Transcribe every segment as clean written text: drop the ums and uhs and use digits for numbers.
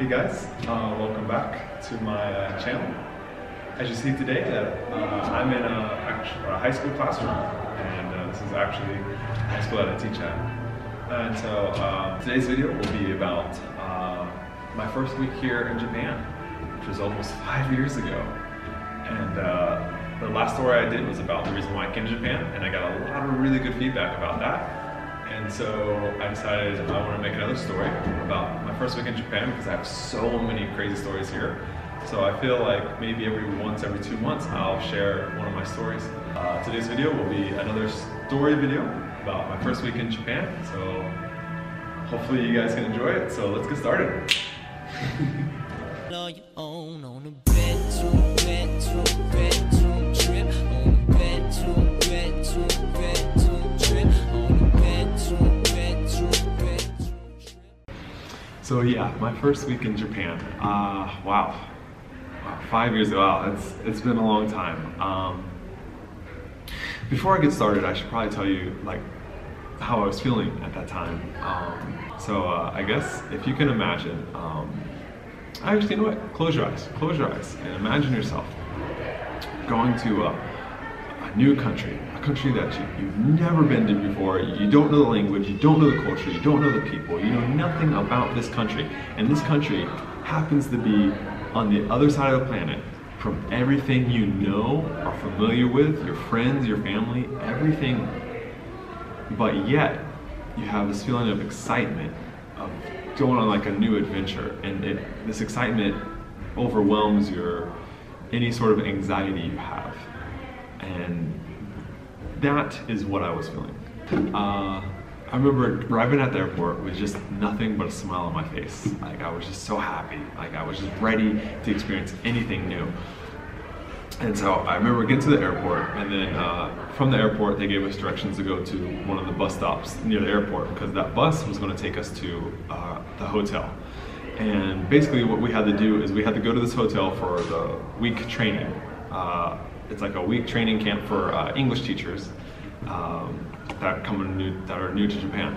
Hey guys, welcome back to my channel. As you see today, I'm in a high school classroom, and this is actually high school that I teach at. And so today's video will be about my first week here in Japan, which was almost 5 years ago. And the last story I did was about the reason why I came to Japan, and I got a lot of really good feedback about that. And so I decided I want to make another story about my first week in Japan because I have so many crazy stories here. So I feel like maybe every 2 months I'll share one of my stories. Today's video will be another story video about my first week in Japan. So hopefully you guys can enjoy it. So let's get started. So yeah, my first week in Japan. Wow, 5 years ago. Wow, it's been a long time. Before I get started, I should probably tell you like how I was feeling at that time. I guess if you can imagine, actually, you know what? Close your eyes, and imagine yourself going to a new country, a country that you've never been to before. You don't know the language, you don't know the culture, you don't know the people, you know nothing about this country. And this country happens to be on the other side of the planet from everything you know, are familiar with, your friends, your family, everything. But yet, you have this feeling of excitement, of going on like a new adventure. And this excitement overwhelms any sort of anxiety you have. And that is what I was feeling. I remember arriving at the airport with just nothing but a smile on my face. Like I was just so happy. Like I was just ready to experience anything new. And so I remember getting to the airport, and then from the airport they gave us directions to go to one of the bus stops near the airport because that bus was going to take us to the hotel. And basically what we had to do is we had to go to this hotel for the week training. It's like a week training camp for English teachers that are new to Japan.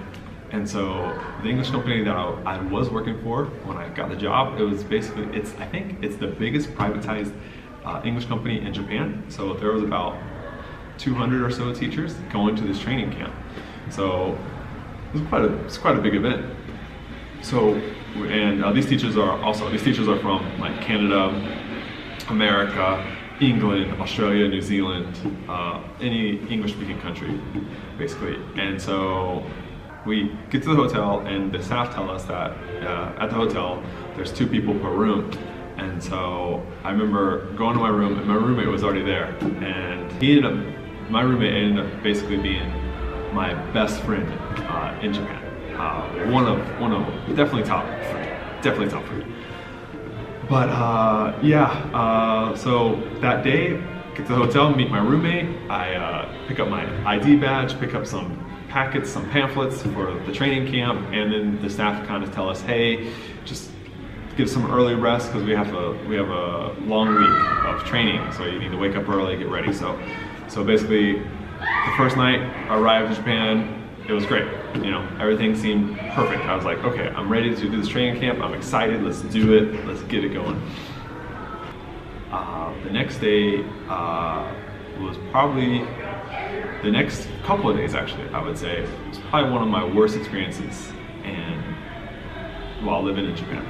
And so the English company that I was working for when I got the job, it was basically, I think it's the biggest privatized English company in Japan. So there was about 200 or so teachers going to this training camp. So it's quite a big event. So, and these teachers are from like Canada, America, England, Australia, New Zealand, any English-speaking country, basically. And so we get to the hotel, and the staff tell us that at the hotel there's 2 people per room. And so I remember going to my room, and my roommate was already there, and my roommate ended up basically being my best friend in Japan. One of definitely top 3. But so that day, get to the hotel, meet my roommate. I pick up my ID badge, pick up some packets, some pamphlets for the training camp, and then the staff kind of tell us, hey, just get some early rest because we have a long week of training, so you need to wake up early, get ready. So basically, the first night I arrived in Japan, it was great. You know, everything seemed perfect. I was like, okay, I'm ready to do this training camp. I'm excited. Let's do it. Let's get it going. The next day was probably the next couple of days. Actually, I would say it was probably one of my worst experiences while living in Japan.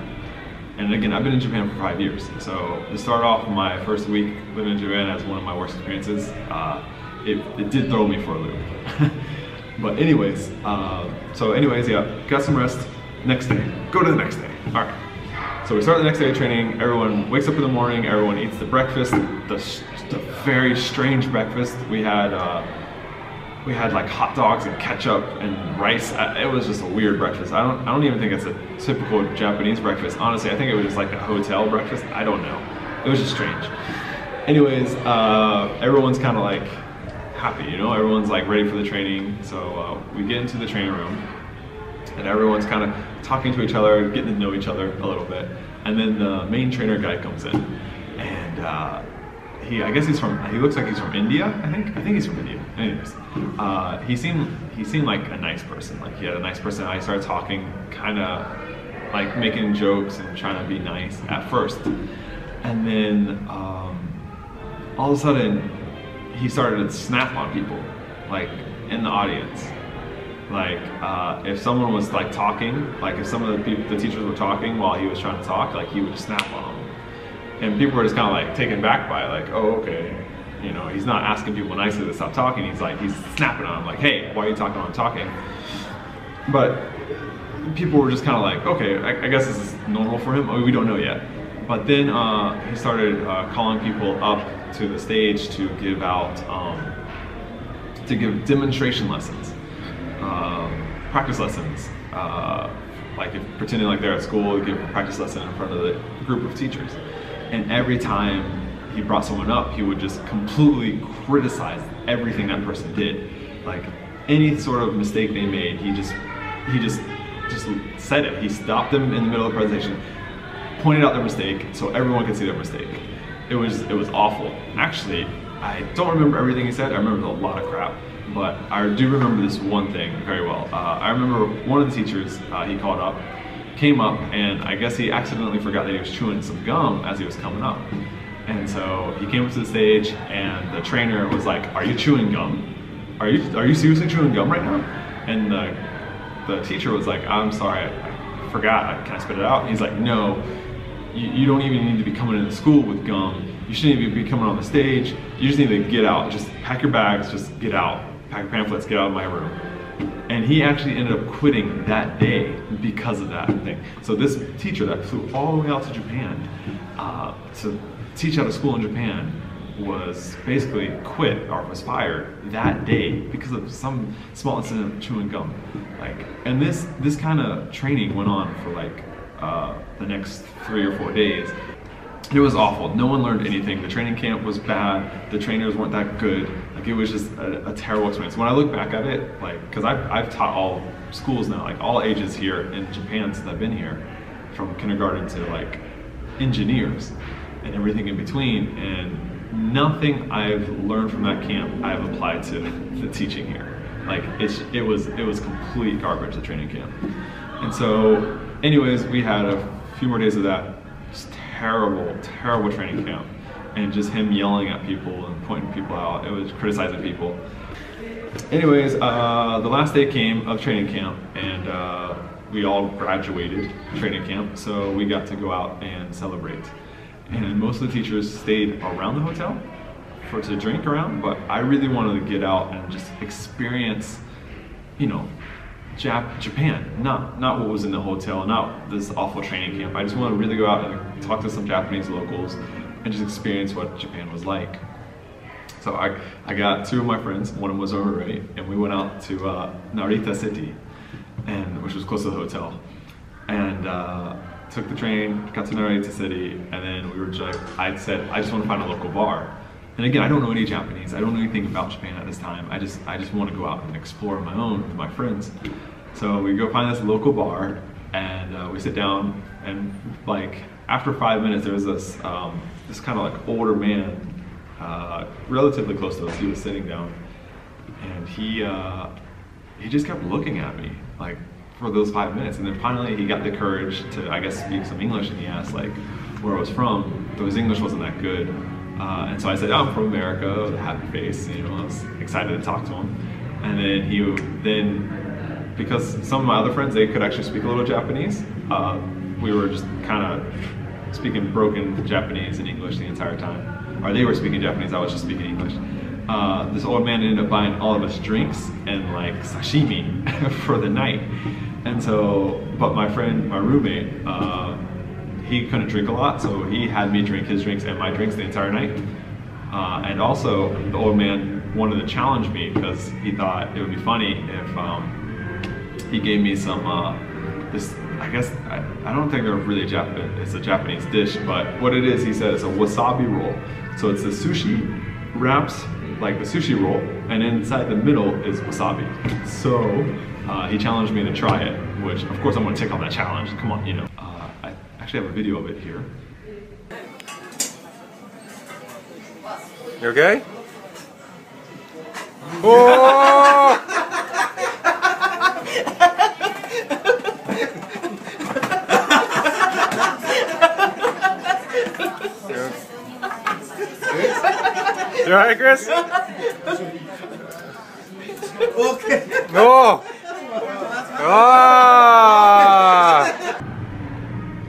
And again, I've been in Japan for 5 years. So to start off my first week living in Japan as one of my worst experiences, it did throw me for a loop. But anyways, yeah, got some rest. Next day, go to the next day. All right. So we start the next day of training. Everyone wakes up in the morning. Everyone eats the breakfast, the very strange breakfast. We had like hot dogs and ketchup and rice. It was just a weird breakfast. I don't even think it's a typical Japanese breakfast. Honestly, I think it was just like a hotel breakfast. I don't know. It was just strange. Anyways, everyone's kind of like happy, you know, everyone's like ready for the training. So we get into the training room, and everyone's kind of talking to each other, getting to know each other a little bit. And then the main trainer guy comes in, and he looks like he's from India, I think he's from India. Anyways, he seemed like a nice person. Like he had a nice personality. He started talking kind of like making jokes and trying to be nice at first. And then all of a sudden, he started to snap on people, like in the audience. Like if someone was like talking, like if some of the teachers were talking while he was trying to talk, like he would just snap on them. And people were just kind of like taken back by it, like, oh, okay. You know, he's not asking people nicely to stop talking. He's snapping on them, like, hey, why are you talking while I'm talking? But people were just kind of like, okay, I guess this is normal for him. Oh, we don't know yet. But then he started calling people up to the stage to give out, to give demonstration lessons, practice lessons. Like pretending like they're at school, give a practice lesson in front of the group of teachers. And every time he brought someone up, he would just completely criticize everything that person did. Like any sort of mistake they made, he just said it. He stopped them in the middle of the presentation, pointed out their mistake so everyone could see their mistake. It was awful. Actually, I don't remember everything he said. I remember a lot of crap, but I do remember this one thing very well. I remember one of the teachers he called up, came up, and I guess he accidentally forgot that he was chewing some gum as he was coming up. And so he came up to the stage, and the trainer was like, "Are you chewing gum? Are you seriously chewing gum right now?" And the teacher was like, "I'm sorry, I forgot. Can I spit it out?" And he's like, "No, you don't even need to be coming into school with gum. You shouldn't even be coming on the stage. You just need to get out. Just pack your bags, just get out. Pack your pamphlets, get out of my room." And he actually ended up quitting that day because of that thing. So this teacher that flew all the way out to Japan to teach at a school in Japan was basically quit or was fired that day because of some small incident of chewing gum. Like, and this kind of training went on for like the next 3 or 4 days. It was awful. No one learned anything. The training camp was bad. The trainers weren't that good. Like, it was just a terrible experience. When I look back at it, like, because I've taught all schools now, like all ages here in Japan since I've been here, from kindergarten to like engineers and everything in between, and nothing I've learned from that camp I've applied to the teaching here. Like, it was complete garbage, the training camp. And so, anyways, we had a few more days of that. Just terrible training camp, and just him yelling at people and pointing people out. It was criticizing people. Anyways, the last day came of training camp, and we all graduated training camp, so we got to go out and celebrate. And most of the teachers stayed around the hotel to drink around, but I really wanted to get out and just experience, you know, Japan, not what was in the hotel, not this awful training camp. I just want to really go out and talk to some Japanese locals and just experience what Japan was like. So I got 2 of my friends, one of them was a roommate, and we went out to Narita City, which was close to the hotel, and took the train, got to Narita City, and then we were just, I said, I just want to find a local bar. And again, I don't know any Japanese. I don't know anything about Japan at this time. I just want to go out and explore on my own with my friends. So we go find this local bar, and we sit down, and like after 5 minutes, there was this this kind of like older man, relatively close to us. He was sitting down, and he just kept looking at me like for those 5 minutes, and then finally he got the courage to, I guess, speak some English, and he asked like where I was from, though his English wasn't that good. And so I said, "Oh, I'm from America," with a happy face. You know, I was excited to talk to him. And then because some of my other friends, they could actually speak a little Japanese, we were just kind of speaking broken Japanese and English the entire time. Or they were speaking Japanese, I was just speaking English. This old man ended up buying all of us drinks and like sashimi for the night. And so, but my friend, my roommate, he couldn't drink a lot, so he had me drink his drinks and my drinks the entire night. And also, the old man wanted to challenge me because he thought it would be funny if he gave me some, this, I guess, I don't think they're really Japanese, it's a Japanese dish, but what it is, he said, it's a wasabi roll. So it's the sushi wraps like the sushi roll, and inside the middle is wasabi. So he challenged me to try it, which of course I'm gonna take on that challenge, come on, you know. I actually have a video of it here. You okay? Oh! You alright, Chris? Okay. No! Ah!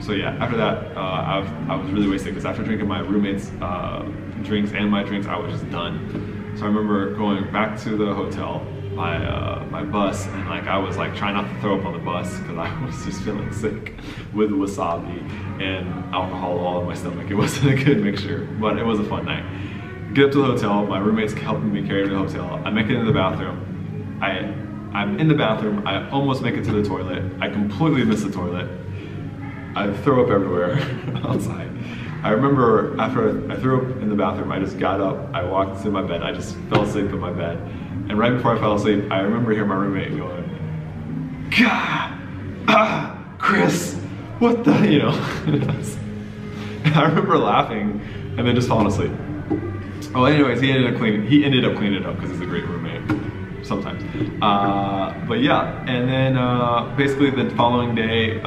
So yeah, after that, I was really wasted because after drinking my roommate's drinks and my drinks, I was just done. So I remember going back to the hotel, my bus, and like I was like trying not to throw up on the bus because I was just feeling sick with wasabi and alcohol all in my stomach. It wasn't a good mixture, but it was a fun night. Get up to the hotel, my roommate's helping me carry to the hotel. I make it into the bathroom. I'm in the bathroom, I almost make it to the toilet. I completely miss the toilet. I throw up everywhere outside. I remember after I threw up in the bathroom, I just got up, I walked to my bed, I just fell asleep in my bed. And right before I fell asleep, I remember hearing my roommate going, God, Chris, what the, you know. I remember laughing and then just falling asleep. Oh, anyways, he ended up cleaning it up because he's a great roommate. Sometimes. But yeah, and then basically the following day,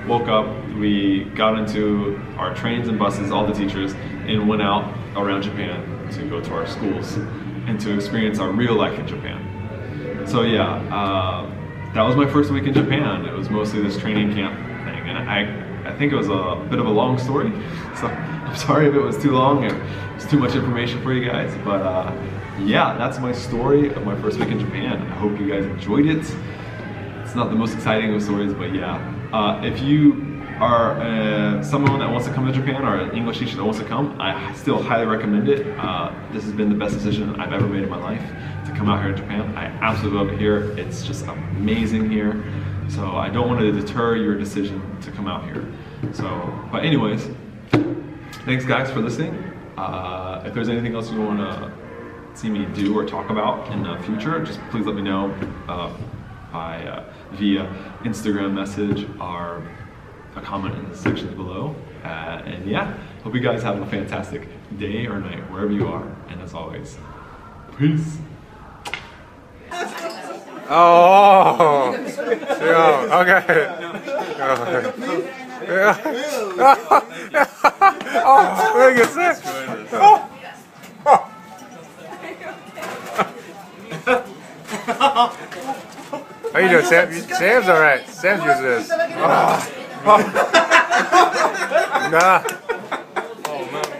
woke up, we got into our trains and buses, all the teachers, and went out around Japan to go to our schools and to experience our real life in Japan. So yeah, that was my first week in Japan. It was mostly this training camp thing, and I think it was a bit of a long story, so I'm sorry if it was too long or it's too much information for you guys, but yeah, that's my story of my first week in Japan. I hope you guys enjoyed it. It's not the most exciting of stories, but yeah. If you are someone that wants to come to Japan or an English teacher that wants to come, I still highly recommend it. This has been the best decision I've ever made in my life to come out here in Japan. I absolutely love it here. It's just amazing here. So I don't want to deter your decision to come out here. So, but anyways, thanks guys for listening. If there's anything else you want to see me do or talk about in the future, just please let me know via Instagram message or a comment in the sections below. And yeah, hope you guys have a fantastic day or night wherever you are. And as always, peace. Oh! Yeah, okay. Yeah. Oh, look at this. Oh. How you doing, Sam? Sam's alright. Sam's using this. Oh. Nah. Oh, no.